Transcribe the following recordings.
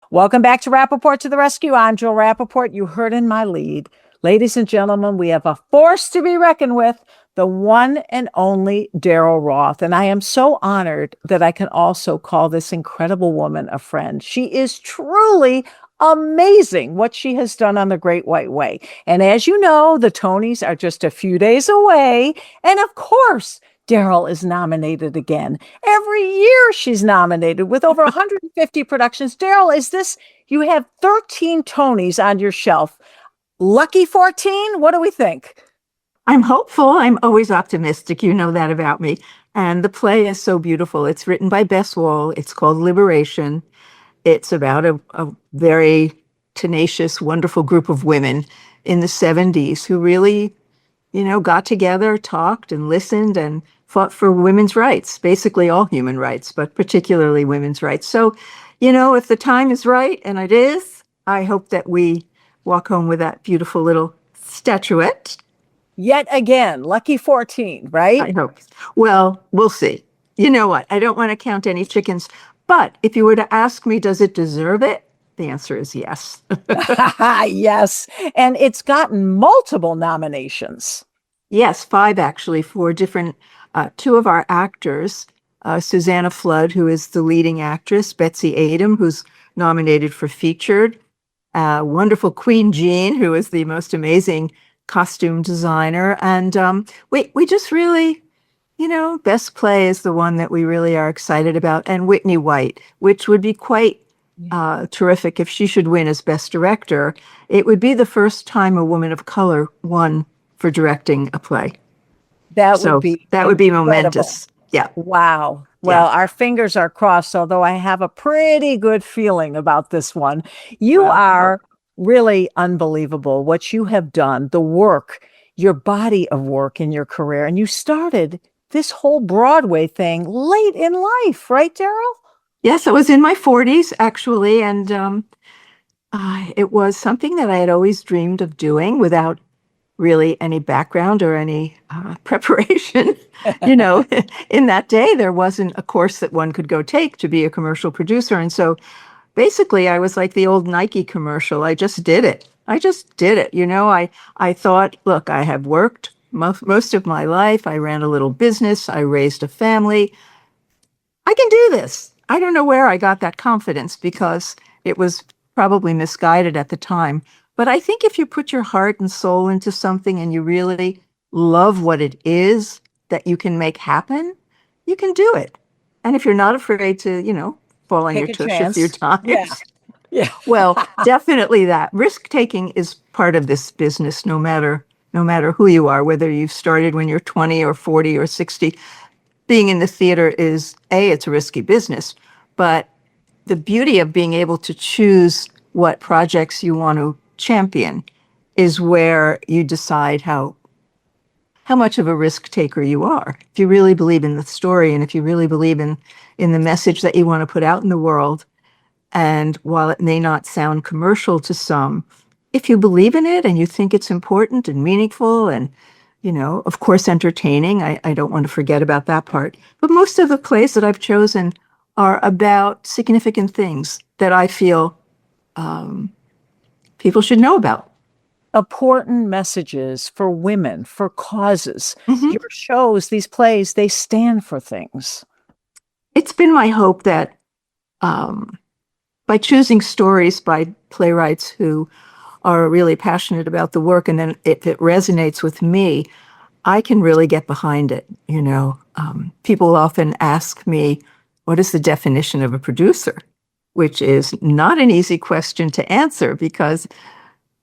Welcome back to Rappaport to the Rescue. I'm Jill Rappaport. You heard in my lead. Ladies and gentlemen, we have a force to be reckoned with, the one and only Daryl Roth. And I am so honored that I can also call this incredible woman a friend. She is truly amazing what she has done on the Great White Way. And as you know, the Tonys are just a few days away. And of course, Daryl is nominated again. Every year she's nominated with over 150 productions. Daryl, you have 13 Tonys on your shelf. Lucky 14? What do we think? I'm hopeful. I'm always optimistic. You know that about me. And the play is so beautiful. It's written by Bess Wall. It's called Liberation. It's about a very tenacious, wonderful group of women in the 70s who really, got together, talked and listened and fought for women's rights, basically all human rights, but particularly women's rights. So, if the time is right, and it is, I hope that we walk home with that beautiful little statuette. Yet again, lucky 14, right? I hope. Well, we'll see. You know what? I don't want to count any chickens, but if you were to ask me, does it deserve it? The answer is yes. Yes. And it's gotten multiple nominations. Yes, five actually, for different, two of our actors, Susanna Flood, who is the leading actress, Betsy Adom, who's nominated for featured, wonderful Queen Jean, who is the most amazing costume designer. And we just really, Best Play is the one that we really are excited about. And Whitney White, which would be quite terrific if she should win as Best Director. It would be the first time a woman of color won for directing a play. That would So be that would be incredible. momentous. Yeah, Wow. yeah. Well, our fingers are crossed, although I have a pretty good feeling about this one. You Well, I are hope. really unbelievable what you have done, the work, your body of work in your career. And you started this whole Broadway thing late in life, right, Daryl? Yes, I was in my 40s actually, and it was something that I had always dreamed of doing without really any background or any preparation. You know, in that day, there wasn't a course that one could go take to be a commercial producer. And so basically, I was like the old Nike commercial. I just did it. I just did it. I thought, look, I have worked most of my life. I ran a little business. I raised a family. I can do this. I don't know where I got that confidence because it was probably misguided at the time. But I think if you put your heart and soul into something and you really love what it is that you can make happen, you can do it. And if you're not afraid to, fall on your Take a tush a few chance. Yeah. times, Yeah. well, definitely that. Risk taking is part of this business, no matter who you are, whether you've started when you're 20 or 40 or 60. Being in the theater is it's a risky business, but the beauty of being able to choose what projects you want to champion is where you decide how much of a risk taker you are. If you really believe in the story and if you really believe in the message that you want to put out in the world, and while it may not sound commercial to some, if you believe in it and you think it's important and meaningful and, of course, entertaining, I don't want to forget about that part. But most of the plays that I've chosen are about significant things that I feel people should know about. Important messages for women, for causes. Mhm. Your shows, these plays, they stand for things. It's been my hope that um, by choosing stories by playwrights who are really passionate about the work, and then if it resonates with me, I can really get behind it. People often ask me, what is the definition of a producer? Which is not an easy question to answer because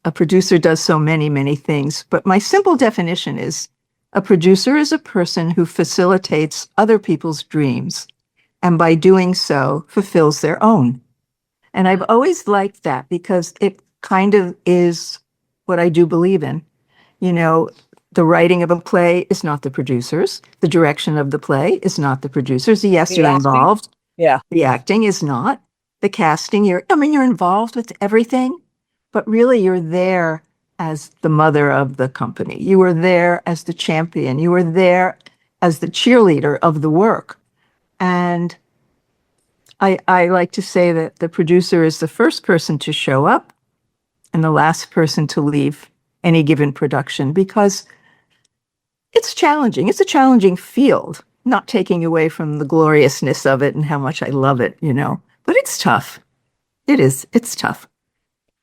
a producer does so many, many things. But my simple definition is a producer is a person who facilitates other people's dreams and by doing so fulfills their own. And I've always liked that because it kind of is what I do believe in. You know, the writing of a play is not the producers. The direction of the play is not the producers. Yes, The you're acting? involved. Yeah. The acting is not. The casting, you're involved with everything, but really you're there as the mother of the company. You were there as the champion. You were there as the cheerleader of the work. And I like to say that the producer is the first person to show up and the last person to leave any given production because it's challenging. It's a challenging field, not taking away from the gloriousness of it and how much I love it, but it's tough. It is. It's tough.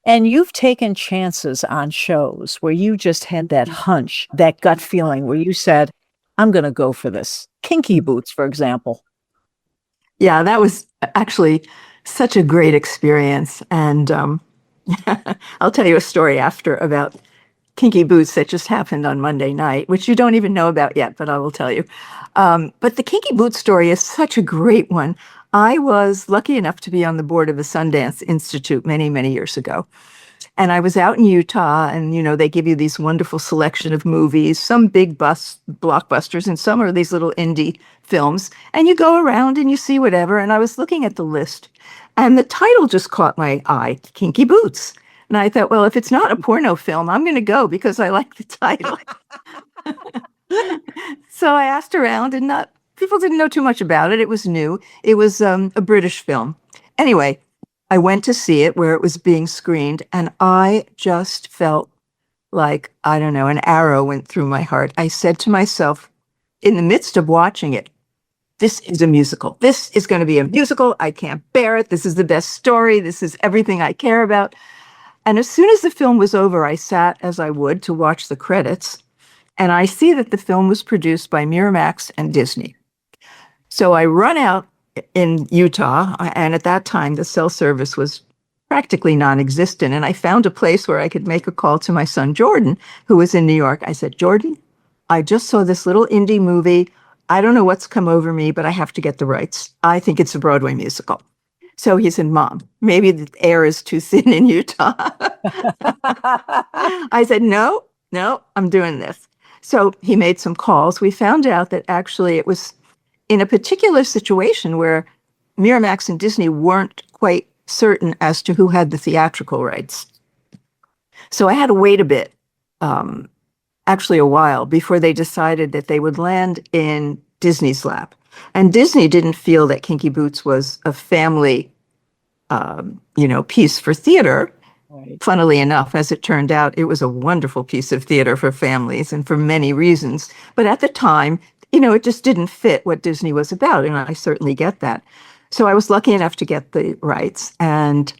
And you've taken chances on shows where you just had that hunch, that gut feeling where you said, I'm going to go for this. Kinky Boots, for example. Yeah, that was actually such a great experience. And I'll tell you a story after about Kinky Boots that just happened on Monday night, which you don't even know about yet, but I will tell you. But the Kinky Boots story is such a great one. I was lucky enough to be on the board of the Sundance Institute many, many years ago. And I was out in Utah, and they give you these wonderful selection of movies, some big blockbusters, and some are these little indie films. And you go around and you see whatever. And I was looking at the list, and the title just caught my eye, Kinky Boots. And I thought, well, if it's not a porno film, I'm going to go because I like the title. So I asked around, and not people didn't know too much about it. It was new. It was a British film. Anyway, I went to see it where it was being screened, and I just felt like, I don't know, an arrow went through my heart. I said to myself, in the midst of watching it, this is a musical. This is going to be a musical. I can't bear it. This is the best story. This is everything I care about. And as soon as the film was over, I sat as I would to watch the credits, and I see that the film was produced by Miramax and Disney. So I run out in Utah, and at that time, the cell service was practically non-existent, and I found a place where I could make a call to my son, Jordan, who was in New York. I said, Jordan, I just saw this little indie movie. I don't know what's come over me, but I have to get the rights. I think it's a Broadway musical. So he said, Mom, maybe the air is too thin in Utah. I said, no, I'm doing this. So he made some calls. We found out that actually it was in a particular situation where Miramax and Disney weren't quite certain as to who had the theatrical rights. So I had to wait a bit, actually a while, before they decided that they would land in Disney's lap. And Disney didn't feel that Kinky Boots was a family, piece for theater. Right. Funnily enough, as it turned out, it was a wonderful piece of theater for families and for many reasons. But at the time, it just didn't fit what Disney was about. And I certainly get that. So I was lucky enough to get the rights. And,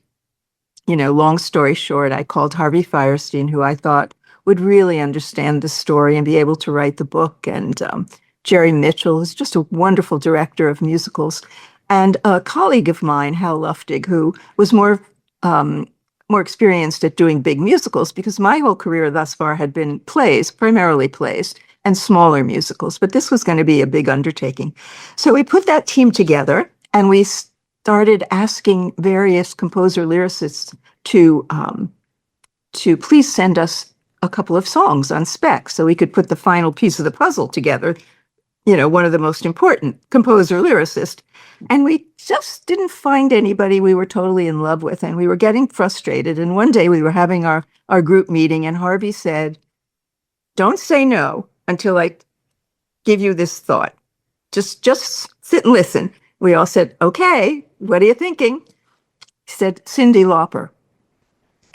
long story short, I called Harvey Fierstein, who I thought would really understand the story and be able to write the book. And Jerry Mitchell is just a wonderful director of musicals. And a colleague of mine, Hal Luftig, who was more experienced at doing big musicals, because my whole career thus far had been plays, primarily plays, and smaller musicals. But this was going to be a big undertaking. So we put that team together, and we started asking various composer lyricists to please send us a couple of songs on spec so we could put the final piece of the puzzle together, one of the most important composer lyricists. And we just didn't find anybody we were totally in love with, and we were getting frustrated. And one day we were having our group meeting, and Harvey said, don't say no until I give you this thought. Just sit and listen. We all said, okay, what are you thinking? He said, Cyndi Lauper.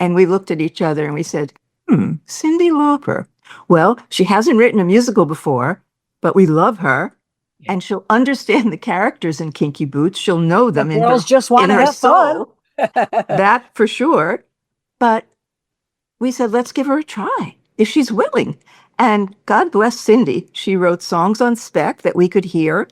And we looked at each other and we said, Cyndi Lauper. Well, she hasn't written a musical before, but we love her. And she'll understand the characters in Kinky Boots. She'll know them The girls just want in to her have soul. fun. That for sure. But we said, let's give her a try if she's willing. And God bless Cyndi. She wrote songs on spec that we could hear.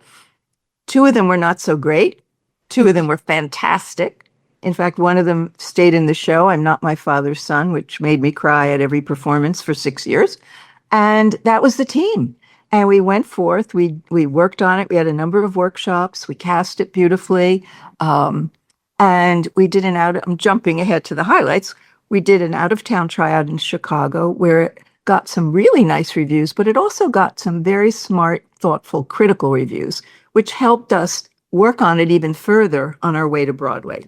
2 of them were not so great. 2 of them were fantastic. In fact, one of them stayed in the show, I'm Not My Father's Son, which made me cry at every performance for 6 years. And that was the team. And we went forth, we worked on it. We had a number of workshops. We cast it beautifully. And we did I'm jumping ahead to the highlights. We did an out-of-town tryout in Chicago where it got some really nice reviews, but it also got some very smart, thoughtful, critical reviews, which helped us work on it even further on our way to Broadway.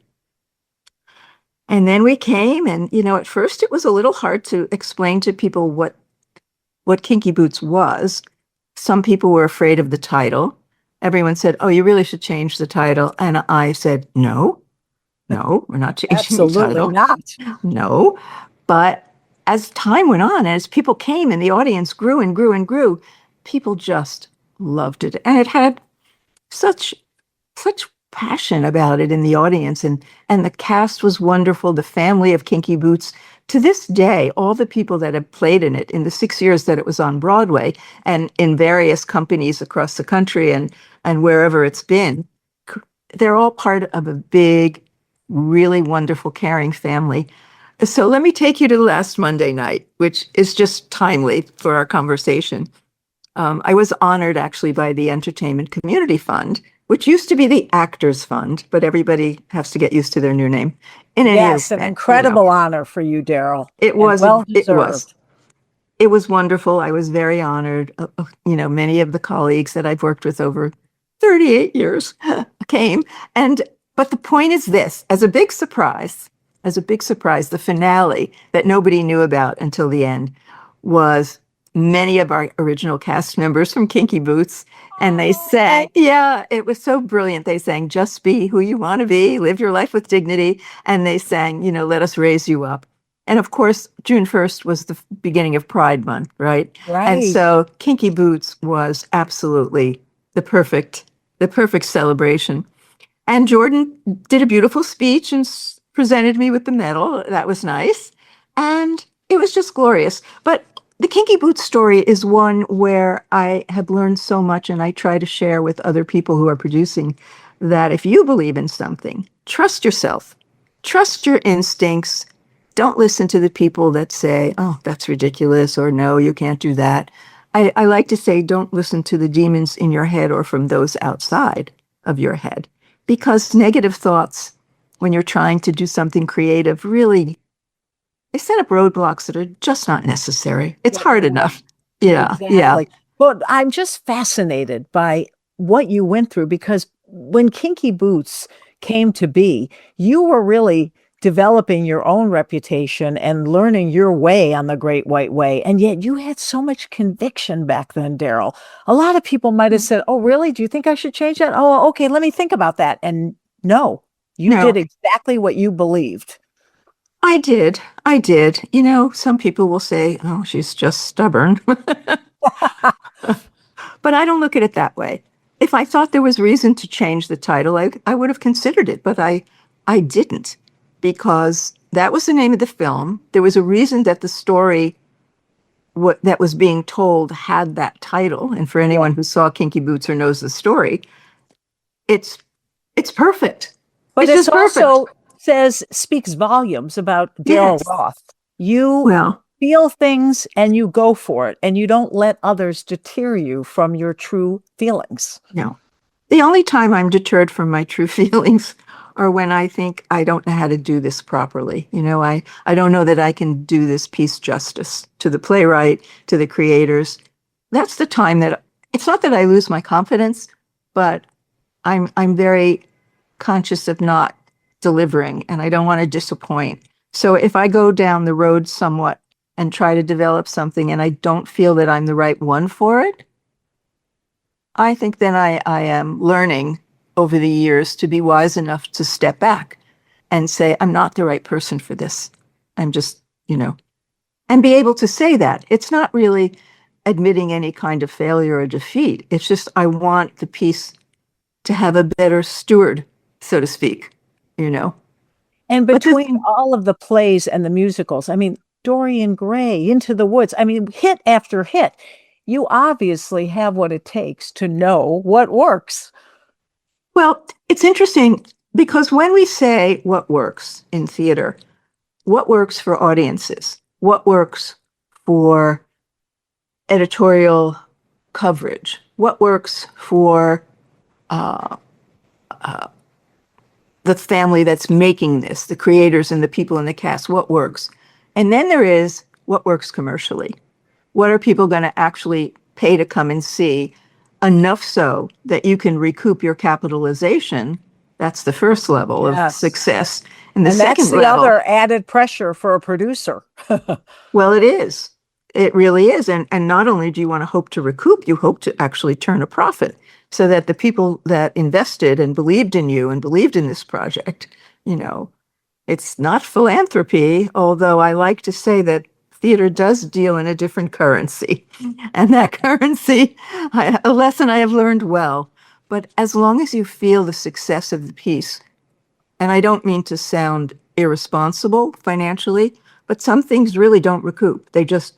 And then we came, and, at first it was a little hard to explain to people what Kinky Boots was. Some people were afraid of the title. everyone said, "Oh, you really should change the title." And I said, "No, no, we're not changing the Absolutely title. not. No." But as time went on, as people came and the audience grew and grew and grew, people just loved it. And it had such such passion about it in the audience, and the cast was wonderful. The family of Kinky Boots, to this day, all the people that have played in it in the 6 years that it was on Broadway and in various companies across the country and wherever it's been, they're all part of a big, really wonderful, caring family. So let me take you to last Monday night, which is just timely for our conversation. I was honored actually by the Entertainment Community Fund, which used to be the Actors Fund, but everybody has to get used to their new name. In any Yes, an event, you know, incredible honor for you, Daryl, it and was well it was deserved. it was wonderful. I was very honored. Many of the colleagues that I've worked with over 38 years came, and but the point is this: as a big surprise, the finale that nobody knew about until the end was many of our original cast members from Kinky Boots. And they sang, yeah, it was so brilliant. They sang, "Just be who you want to be, live your life with dignity." And they sang, "Let us raise you up." And of course, June 1st was the beginning of Pride Month, right? And Right. so Kinky Boots was absolutely the perfect, the perfect celebration. And Jordan did a beautiful speech and presented me with the medal. That was nice. And it was just glorious. But the Kinky Boots story is one where I have learned so much, and I try to share with other people who are producing that if you believe in something, trust yourself, trust your instincts. Don't listen to the people that say, "Oh, that's ridiculous," or "No, you can't do that." I like to say, don't listen to the demons in your head or from those outside of your head, because negative thoughts, when you're trying to do something creative, really, they set up roadblocks that are just not necessary. It's Get in hard the way. enough. Yeah, yeah. Exactly. But I'm just fascinated by what you went through because when Kinky Boots came to be, you were really developing your own reputation and learning your way on the Great White Way. And yet you had so much conviction back then, Daryl. A lot of people might have said, "Oh, really? Do you think I should change that? Oh, okay, let me think about that." And no, you did No, exactly what you believed. I did. I did. Some people will say, "Oh, she's just stubborn." But I don't look at it that way. If I thought there was reason to change the title, I would have considered it, but I didn't, because that was the name of the film. There was a reason that the story that was being told had that title. And for Yeah. anyone who saw Kinky Boots or knows the story, it's it's perfect. But It's it's just perfect. also speaks volumes about Daryl Yes. Roth. You Well, feel things and you go for it, and you don't let others deter you from your true feelings. no. The only time I'm deterred from my true feelings are when I think I don't know how to do this properly. I don't know that I can do this piece justice to the playwright, to the creators. That's the time that it's not that I lose my confidence, but I'm very conscious of not delivering, and I don't want to disappoint. So if I go down the road somewhat and try to develop something and I don't feel that I'm the right one for it, I think then I am learning over the years to be wise enough to step back and say, "I'm not the right person for this. I'm just, and be able to say that. It's not really admitting any kind of failure or defeat. It's just, I want the piece to have a better steward, so to speak, you know. And But the between all of the plays and the musicals, I mean, Dorian Gray, Into the Woods, I mean, hit after hit, you obviously have what it takes to know what works. Well, it's interesting because when we say what works in theater, what works for audiences, what works for editorial coverage, what works for uh, the family that's making this, the creators and the people in the cast, what works. And then there is what works commercially. What are people going to actually pay to come and see? Enough so that you can recoup your capitalization. That's the first level of Yes. success. And the And that's second the level, other added pressure for a producer. well, it is. It really is. And not only do you want to hope to recoup, you hope to actually turn a profit. so that the people that invested and believed in you and believed in this project, you know, it's not philanthropy, although I like to say that theater does deal in a different currency. And that currency, a lesson I have learned well. But as long as you feel the success of the piece, and I don't mean to sound irresponsible financially, but some things really don't recoup. They just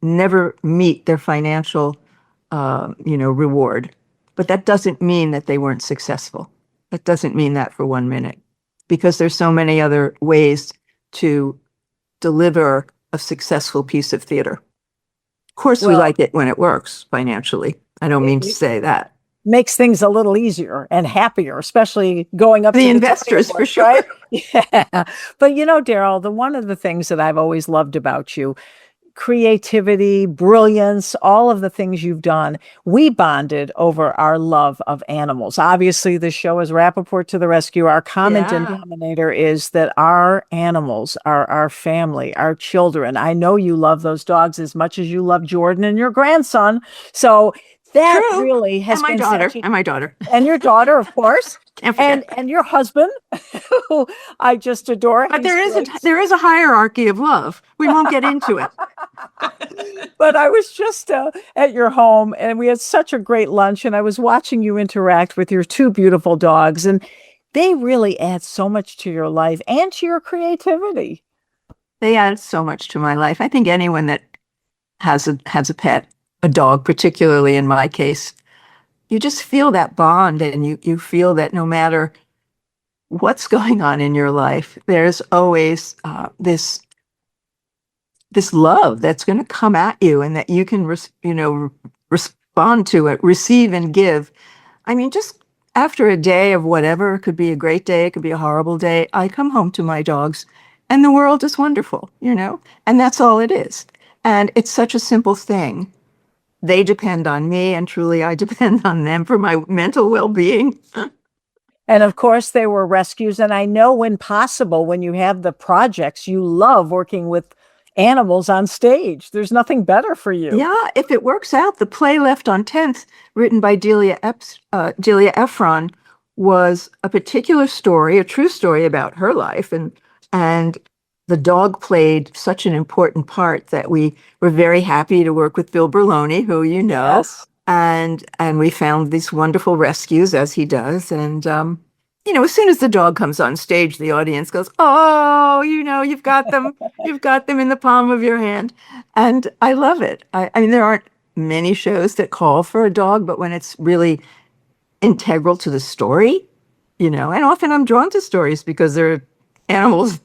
never meet their financial, reward. But that doesn't mean that they weren't successful. That doesn't mean that for 1 minute, because there's so many other ways to deliver a successful piece of theater. Of course, we Well, like it when it works financially. I don't mean to it say that. makes things a little easier and happier, especially going up The to the investors, for ticket, sure. right? Yeah. But Daryl, the one of the things that I've always loved about you, creativity, brilliance, all of the things you've done, we bonded over our love of animals. Obviously, the show is Rappaport to the rescue. Our common Yeah. denominator is that our animals are our family, our children. I know you love those dogs as much as you love Jordan and your grandson. So that True. really has And my been such daughter. a, And my daughter. and your daughter, of course, Can't and forget. your husband, who I just adore. But He's great. there is a hierarchy of love. We won't get into it. But I was just at your home and we had such a great lunch, and I was watching you interact with your two beautiful dogs, and they really add so much to your life and to your creativity. They add so much to my life. I think anyone that has a pet, a dog, particularly in my case, you just feel that bond, and you feel that no matter what's going on in your life, there's always this love that's going to come at you, and that you can respond to it, receive and give. I mean, just after a day of whatever, it could be a great day, it could be a horrible day, I come home to my dogs and the world is wonderful. And that's all it is. And it's such a simple thing. They depend on me, and truly I depend on them for my mental well-being. And of course, they were rescues. And I know when possible, when you have the projects, you love working with animals on stage. There's nothing better for you. Yeah, if it works out, the play Left on 10th, written by Delia Ephron, was a particular story, a true story about her life, and the dog played such an important part that we were very happy to work with Bill Berloni, who you know, Yes. and we found these wonderful rescues, as he does, and as soon as the dog comes on stage, the audience goes, "Oh, you've got them in the palm of your hand." And I love it. I mean, there aren't many shows that call for a dog, but when it's really integral to the story, and often I'm drawn to stories because there are animals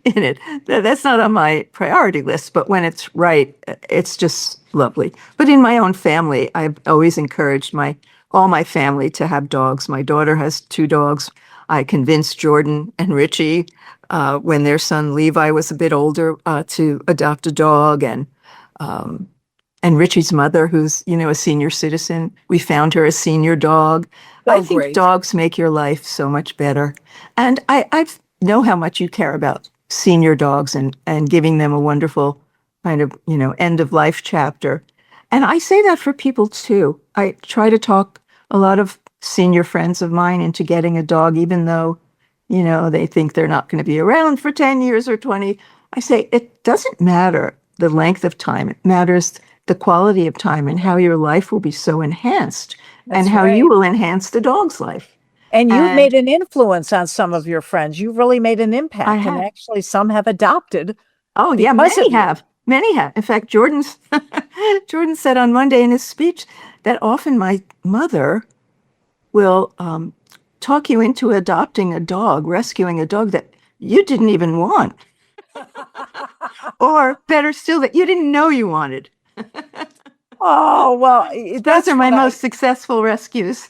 in it. That's not on my priority list, but when it's right, it's just lovely. But in my own family, I've always encouraged all my family to have dogs. My daughter has two dogs. I convinced Jordan and Richie, when their son Levi was a bit older, to adopt a dog, and Richie's mother, who's, a senior citizen, we found her a senior dog. I So think great. dogs make your life so much better. And I know how much you care about senior dogs, and giving them a wonderful kind of, end of life chapter. And I say that for people too. I try to talk a lot of senior friends of mine into getting a dog, even though, they think they're not going to be around for 10 years or 20. I say it doesn't matter the length of time. It matters the quality of time, and how your life will be so enhanced, and That's how you right. will enhance the dog's life. And you've And made an influence on some of your friends. You've really made an I impact. And have. actually, some have adopted Oh yeah, because many of you. have. Many have. In fact, Jordan said on Monday in his speech that often my mother will talk you into adopting a dog, rescuing a dog that you didn't even want, or better still, that you didn't know you wanted. Oh, well, Those are that's my what I most successful rescues.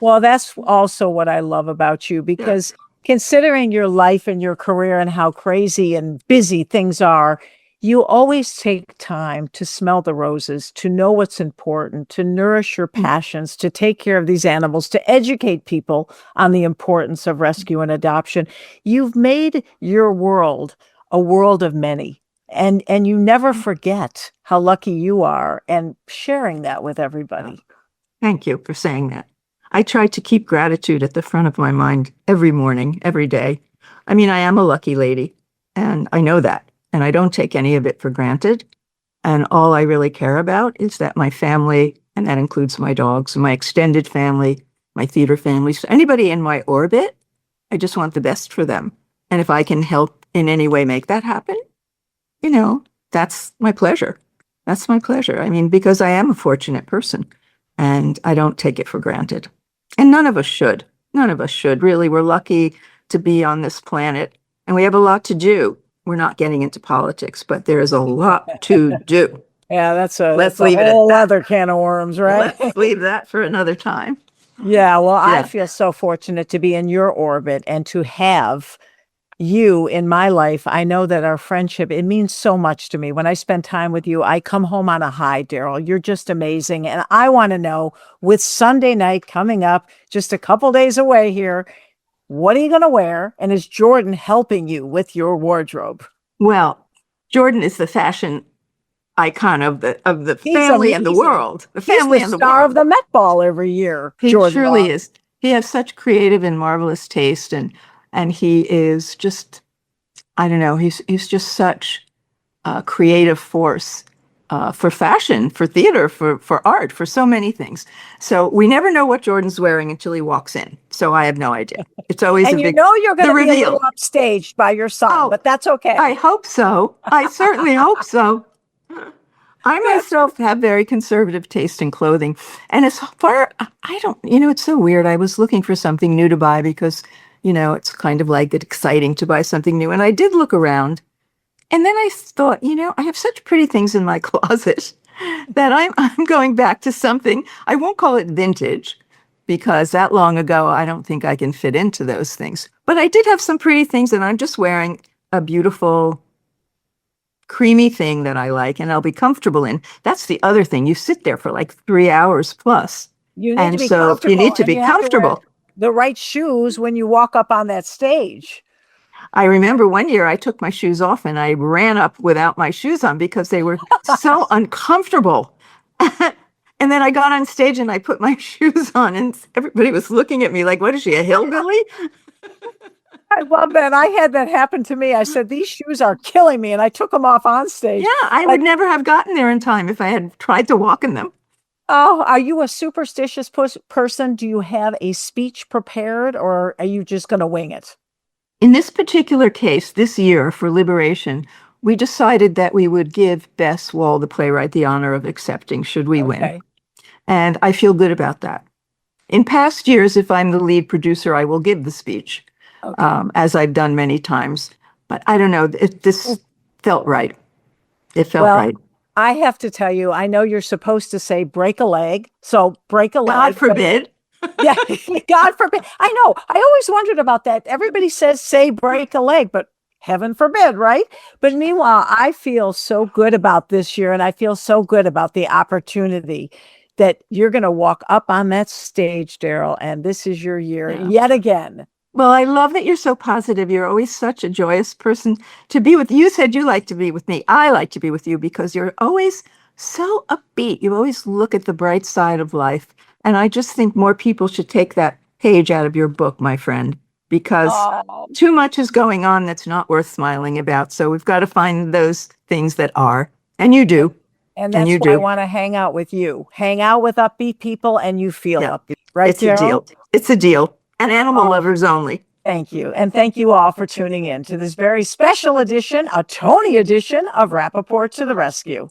Well, that's also what I love about you, Yeah. because considering your life and your career and how crazy and busy things are, you always take time to smell the roses, to know what's important, to nourish your passions, to take care of these animals, to educate people on the importance of rescue and adoption. You've made your world a world of many. And you never forget how lucky you are, and sharing that with everybody. Thank you for saying that. I try to keep gratitude at the front of my mind every morning, every day. I mean, I am a lucky lady, and I know that, and I don't take any of it for granted. And all I really care about is that my family, and that includes my dogs, my extended family, my theater family, so anybody in my orbit, I just want the best for them. And if I can help in any way make that happen, that's my pleasure. That's my pleasure. I mean, because I am a fortunate person and I don't take it for granted. And none of us should. None of us should. Really, we're lucky to be on this planet and we have a lot to do. We're not getting into politics, but there's a lot to do. Yeah, Let's that's a leave it at whole that. other can of worms, right? Let's leave that for another time. Yeah, well, I Yeah. feel so fortunate to be in your orbit and to have you in my life. I know that our friendship, it means so much to me. When I spend time with you, I come home on a high, Daryl. You're just amazing. And I want to know, with Sunday night coming up, just a couple days away here, what are you going to wear? And is Jordan helping you with your wardrobe? Well, Jordan is the fashion icon of the He's family and the amazing. world. The He's family the and the star world. of the Met Ball every year. He Jordan truly Roth. is. He has such creative and marvelous taste, and he is just, I don't know, he's just such a creative force for fashion, for theater, for art, for so many things. So we never know what Jordan's wearing until he walks in. So I have no idea. It's always And a you big know you're going the to be a reveal. little upstaged by your son, Oh, but that's okay. I hope so. I certainly hope so. I myself have very conservative taste in clothing. And as far, I don't, it's so weird. I was looking for something new to buy because, it's kind of like exciting to buy something new. And I did look around. And then I thought, I have such pretty things in my closet that I'm going back to something. I won't call it vintage because that long ago, I don't think I can fit into those things. But I did have some pretty things, and I'm just wearing a beautiful creamy thing that I like and I'll be comfortable in. That's the other thing. You sit there for like 3 hours plus. You need to And be so you comfortable, need to and be you have to wear comfortable. the right shoes when you walk up on that stage. I remember one year I took my shoes off and I ran up without my shoes on because they were so uncomfortable. And then I got on stage and I put my shoes on and everybody was looking at me like, what is she, a hillbilly? I love that. I had that happen to me. I said, these shoes are killing me. And I took them off on stage. Yeah, I would never have gotten there in time if I had tried to walk in them. Oh, are you a superstitious person? Do you have a speech prepared or are you just going to wing it? In this particular case, this year for Liberation, we decided that we would give Bess Wall, the playwright, the honor of accepting should we win. And I feel good about that. In past years, if I'm the lead producer, I will give the speech, as I've done many times. But I don't know, this felt right. It felt right. I have to tell you, I know you're supposed to say break a leg. So break a leg. God forbid. Yeah, God forbid. I know. I always wondered about that. Everybody says, say break a leg, but heaven forbid, right? But meanwhile, I feel so good about this year and I feel so good about the opportunity that you're going to walk up on that stage, Daryl, and this is your year yet again. Well, I love that you're so positive. You're always such a joyous person to be with. You said you like to be with me. I like to be with you because you're always so upbeat. You always look at the bright side of life. And I just think more people should take that page out of your book, my friend, because too much is going on that's not worth smiling about. So we've got to find those things that are. And you do. And that's why I want to hang out with you. Hang out with upbeat people and you feel upbeat, right, It's a deal. It's a deal. And animal lovers only. Thank you. And thank you all for tuning in to this very special edition, a Tony edition of Rappaport to the Rescue.